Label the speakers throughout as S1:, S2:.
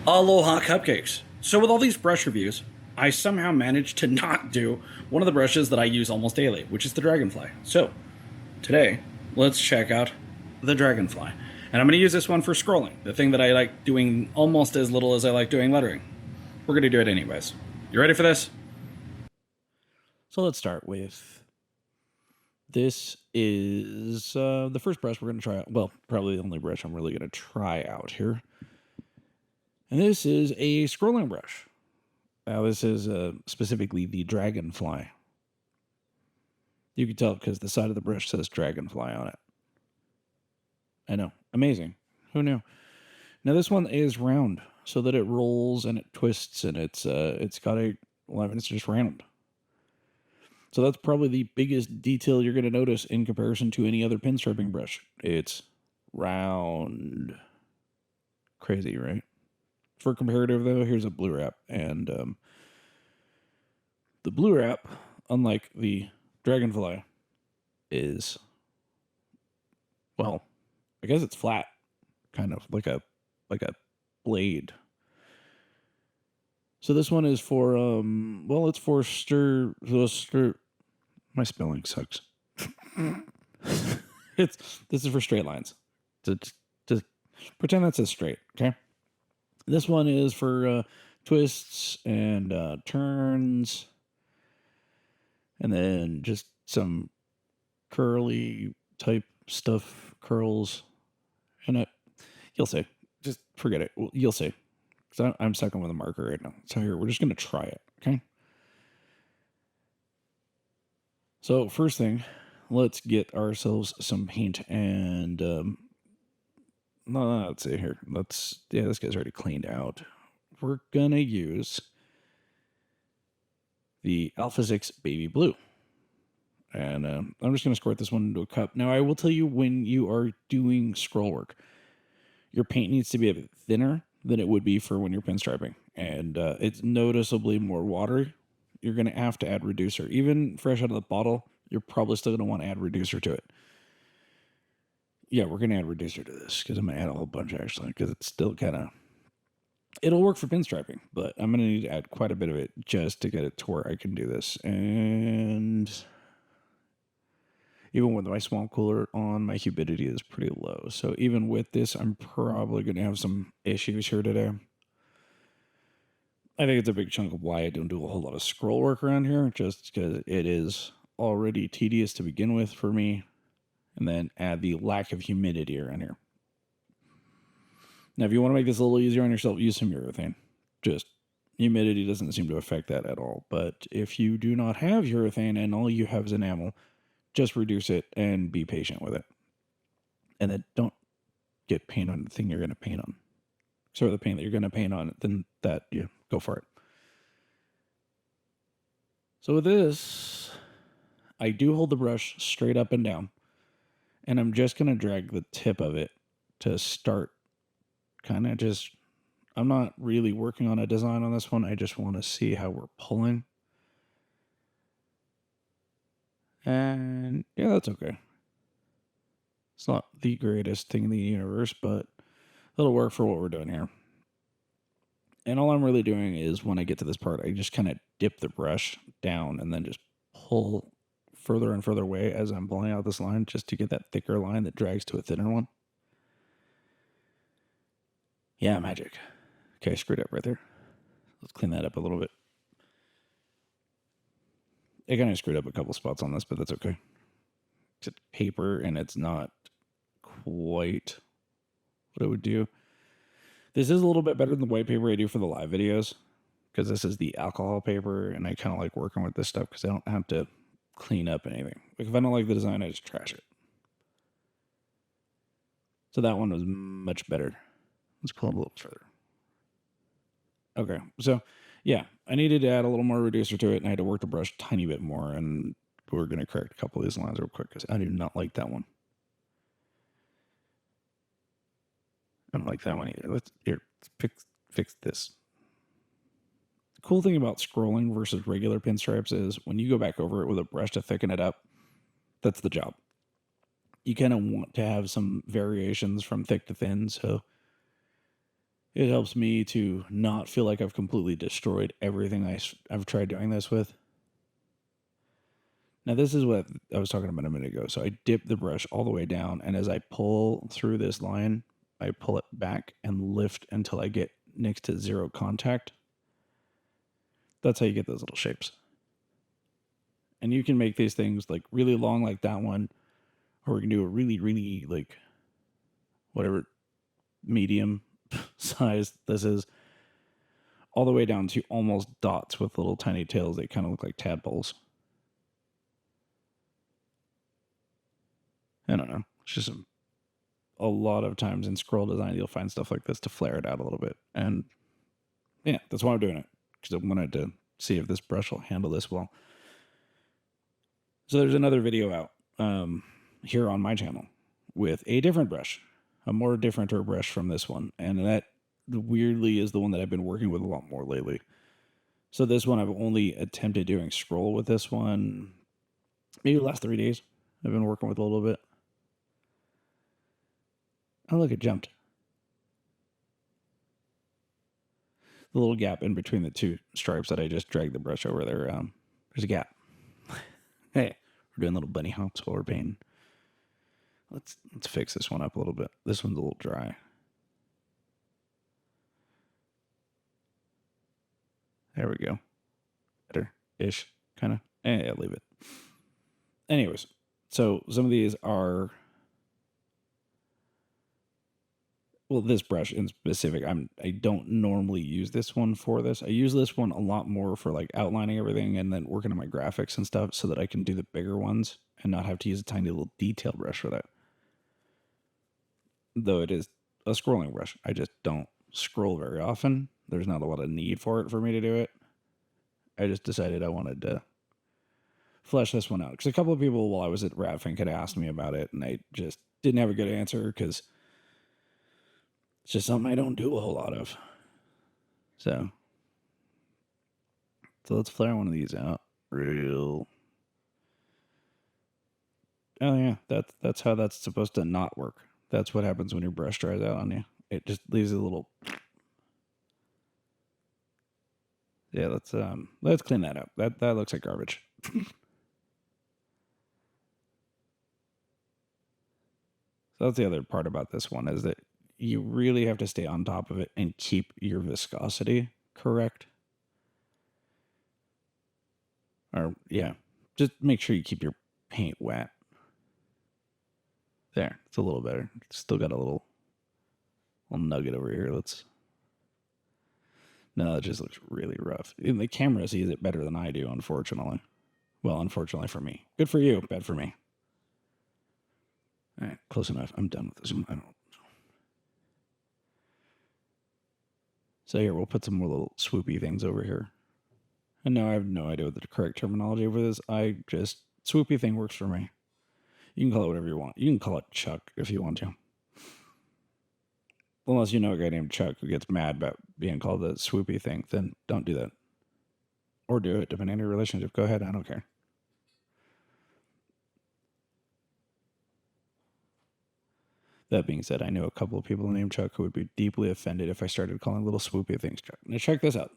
S1: Aloha cupcakes. So with all these brush reviews, I somehow managed to not do one of the brushes that I use almost daily, which is the Dragonfly. So today, let's check out the Dragonfly. And I'm going to use this one for scrolling, the thing that I like doing almost as little as I like doing lettering. We're going to do it anyways. You ready for this?
S2: So let's start with, this is the first brush we're going to try out. Well, probably the only brush I'm really going to try out here. And this is a scrolling brush. Now this is specifically the Dragonfly. You can tell because the side of the brush says Dragonfly on it. I know, amazing. Who knew? Now this one is round, so that it rolls and it twists, and it's got a, well, it's just round. So that's probably the biggest detail you're going to notice in comparison to any other pinstriping brush. It's round. Crazy, right? For comparative, though, here's a blue wrap. And the blue wrap, unlike the Dragonfly, is, well, I guess it's flat. Kind of like a blade. So this one is for, well, it's for stir. My spelling sucks. This is for straight lines. Just pretend that says straight, okay? This one is for twists and turns, and then just some curly type stuff, curls, and you'll see. Just forget it. You'll see. Because I'm sucking with a marker right now. So here, we're just going to try it, okay? So first thing, let's get ourselves some paint, and no, let's see here. This guy's already cleaned out. We're gonna use the Alpha 6 Baby Blue, and I'm just gonna squirt this one into a cup. Now I will tell you, when you are doing scroll work, your paint needs to be a bit thinner than it would be for when you're pinstriping, and it's noticeably more watery. You're gonna have to add reducer, even fresh out of the bottle. You're probably still gonna want to add reducer to it. Yeah, we're going to add reducer to this because I'm going to add a whole bunch, actually, because it's still kind of, it'll work for pinstriping, but I'm going to need to add quite a bit of it just to get it to where I can do this. And even with my swamp cooler on, my humidity is pretty low. So even with this, I'm probably going to have some issues here today. I think it's a big chunk of why I don't do a whole lot of scroll work around here, just because it is already tedious to begin with for me. And then add the lack of humidity around here. Now, if you want to make this a little easier on yourself, use some urethane. Just humidity doesn't seem to affect that at all. But if you do not have urethane and all you have is enamel, just reduce it and be patient with it. And then don't get paint on the thing you're going to paint on. So the paint that you're going to paint on, then go for it. So with this, I do hold the brush straight up and down. And I'm just going to drag the tip of it to start kind of just, I'm not really working on a design on this one. I just want to see how we're pulling. And yeah, that's okay. It's not the greatest thing in the universe, but it'll work for what we're doing here. And all I'm really doing is, when I get to this part, I just kind of dip the brush down and then just pull further and further away as I'm pulling out this line, just to get that thicker line that drags to a thinner one. Yeah, magic. Okay, I screwed up right there. Let's clean that up a little bit. I kind of screwed up a couple spots on this, but that's okay. It's paper, and it's not quite what it would do. This is a little bit better than the white paper I do for the live videos, because this is the alcohol paper, and I kind of like working with this stuff because I don't have to clean up anything. Like, if I don't like the design, I just trash it. So that one was much better. Let's pull it a little further. Okay, so yeah, I needed to add a little more reducer to it, and I had to work the brush a tiny bit more, and we're going to correct a couple of these lines real quick because I do not like that one. I don't like that one either. Let's fix this. The cool thing about scrolling versus regular pinstripes is when you go back over it with a brush to thicken it up, that's the job. You kind of want to have some variations from thick to thin, so It helps me to not feel like I've completely destroyed everything I've tried doing this with. Now, this is what I was talking about a minute ago. So I dip the brush all the way down, and as I pull through this line, I pull it back and lift until I get next to zero contact. That's how you get those little shapes. And you can make these things like really long like that one, or we can do a really, really like whatever medium size this is, all the way down to almost dots with little tiny tails. They kind of look like tadpoles. I don't know. It's just a lot of times in scroll design, you'll find stuff like this to flare it out a little bit. And yeah, that's why I'm doing it. Because I wanted to see if this brush will handle this well. So there's another video out here on my channel with a different brush, a more differenter brush from this one. And that weirdly is the one that I've been working with a lot more lately. So this one, I've only attempted doing scroll with this one maybe the last 3 days. I've been working with a little bit. Oh, look, it jumped. The little gap in between the two stripes that I just dragged the brush over there, there's a gap. Hey, we're doing little bunny hops while we're painting. Let's fix this one up a little bit. This one's a little dry. There we go. Better-ish, kind of. Yeah, leave it. Anyways, so some of these are... Well, this brush in specific, I don't normally use this one for this. I use this one a lot more for like outlining everything and then working on my graphics and stuff so that I can do the bigger ones and not have to use a tiny little detail brush for that. Though it is a scrolling brush. I just don't scroll very often. There's not a lot of need for it for me to do it. I just decided I wanted to flesh this one out. Because a couple of people while I was at Ratfink had asked me about it and I just didn't have a good answer because it's just something I don't do a whole lot of. So let's flare one of these out. Real. Oh yeah, that's how that's supposed to not work. That's what happens when your brush dries out on you. It just leaves a little. Yeah, let's clean that up. That looks like garbage. So that's the other part about this one is that you really have to stay on top of it and keep your viscosity correct. Or yeah, just make sure you keep your paint wet. There, it's a little better. Still got a little nugget over here. No, it just looks really rough. And the camera sees it better than I do, unfortunately. Well, unfortunately for me. Good for you, bad for me. All right, close enough. I'm done with this one. So here, we'll put some more little swoopy things over here. And no, I have no idea what the correct terminology for this. Swoopy thing works for me. You can call it whatever you want. You can call it Chuck if you want to. Unless you know a guy named Chuck who gets mad about being called the swoopy thing, then don't do that. Or do it, depending on your relationship. Go ahead, I don't care. That being said, I know a couple of people named Chuck who would be deeply offended if I started calling little swoopy things Chuck. Now check this out.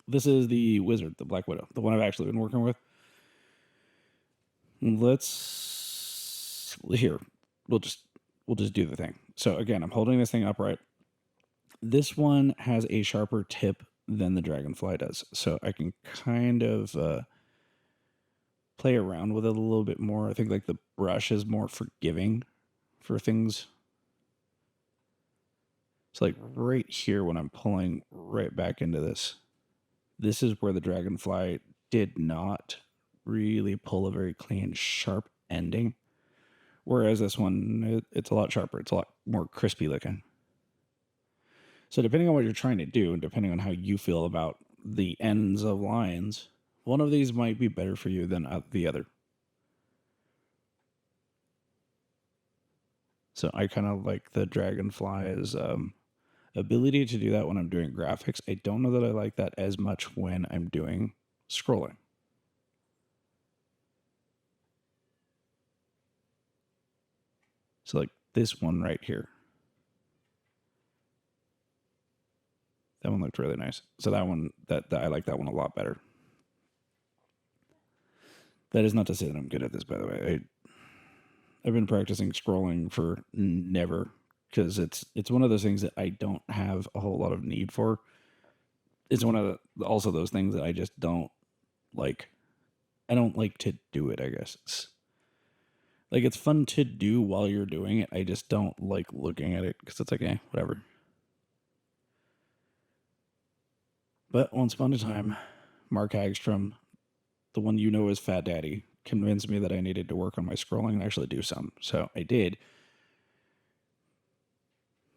S2: This is the wizard, the Black Widow, the one I've actually been working with. We'll just do the thing. So again, I'm holding this thing upright. This one has a sharper tip than the Dragonfly does. So I can kind of play around with it a little bit more. I think like the brush is more forgiving for things. It's like right here when I'm pulling right back into this. This is where the Dragonfly did not really pull a very clean, sharp ending. Whereas this one, it's a lot sharper. It's a lot more crispy looking. So depending on what you're trying to do, and depending on how you feel about the ends of lines, one of these might be better for you than the other. So I kind of like the Dragonfly's ability to do that when I'm doing graphics. I don't know that I like that as much when I'm doing scrolling. So like this one right here. That one looked really nice. So that one, that I like that one a lot better. That is not to say that I'm good at this, by the way. I've been practicing scrolling for never, because it's one of those things that I don't have a whole lot of need for. It's one of also those things that I just don't like. I don't like to do it, I guess. It's fun to do while you're doing it. I just don't like looking at it because it's like, whatever. But once upon a time, Mark Hagstrom, the one you know as Fat Daddy, convinced me that I needed to work on my scrolling and actually do some. So I did.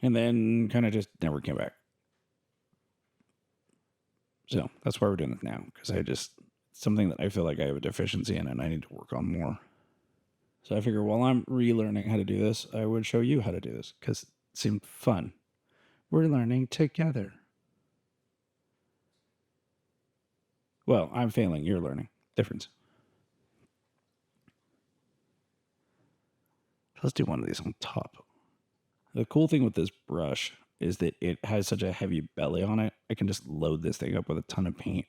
S2: And then kind of just never came back. So that's why we're doing it now, because it's something that I feel like I have a deficiency in and I need to work on more. So I figure while I'm relearning how to do this, I would show you how to do this because it seemed fun. We're learning together. Well, I'm failing, you're learning. Difference. Let's do one of these on top. The cool thing with this brush is that it has such a heavy belly on it. I can just load this thing up with a ton of paint,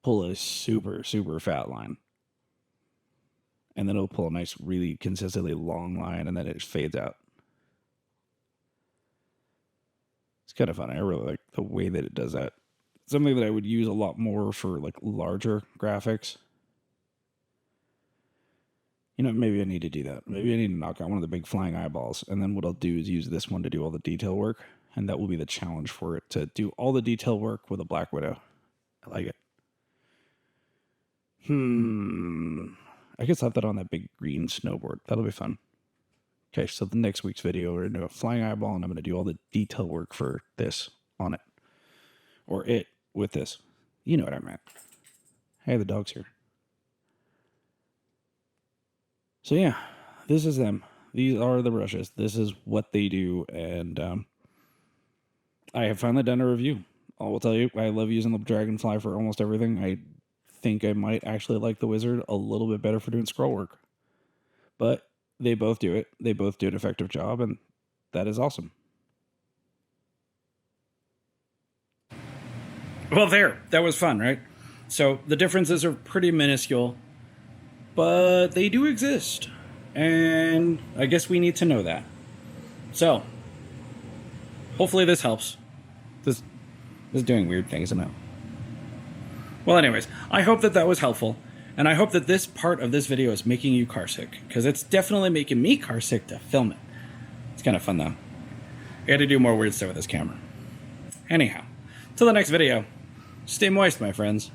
S2: pull a super, super fat line, and then it'll pull a nice, really consistently long line, and then it just fades out. It's kind of fun. I really like the way that it does that. Something that I would use a lot more for larger graphics. Maybe I need to do that. Maybe I need to knock out one of the big flying eyeballs. And then what I'll do is use this one to do all the detail work. And that will be the challenge for it, to do all the detail work with a Black Widow. I like it. I could slap that on that big green snowboard. That'll be fun. Okay, so the next week's video, we're going to do a flying eyeball, and I'm going to do all the detail work for this on it. Or it with this. You know what I meant. Hey, the dog's here. So yeah, this is them. These are the brushes. This is what they do, and I have finally done a review. I will tell you, I love using the Dragonfly for almost everything. I think I might actually like the Wizard a little bit better for doing scroll work. But they both do it. They both do an effective job, and that is awesome.
S1: Well, that was fun, right? So the differences are pretty minuscule, but they do exist. And I guess we need to know that. So, hopefully this helps. This is doing weird things, isn't it? Well, anyways, I hope that was helpful. And I hope that this part of this video is making you carsick, because it's definitely making me carsick to film it. It's kind of fun, though. I got to do more weird stuff with this camera. Anyhow, till the next video, stay moist, my friends.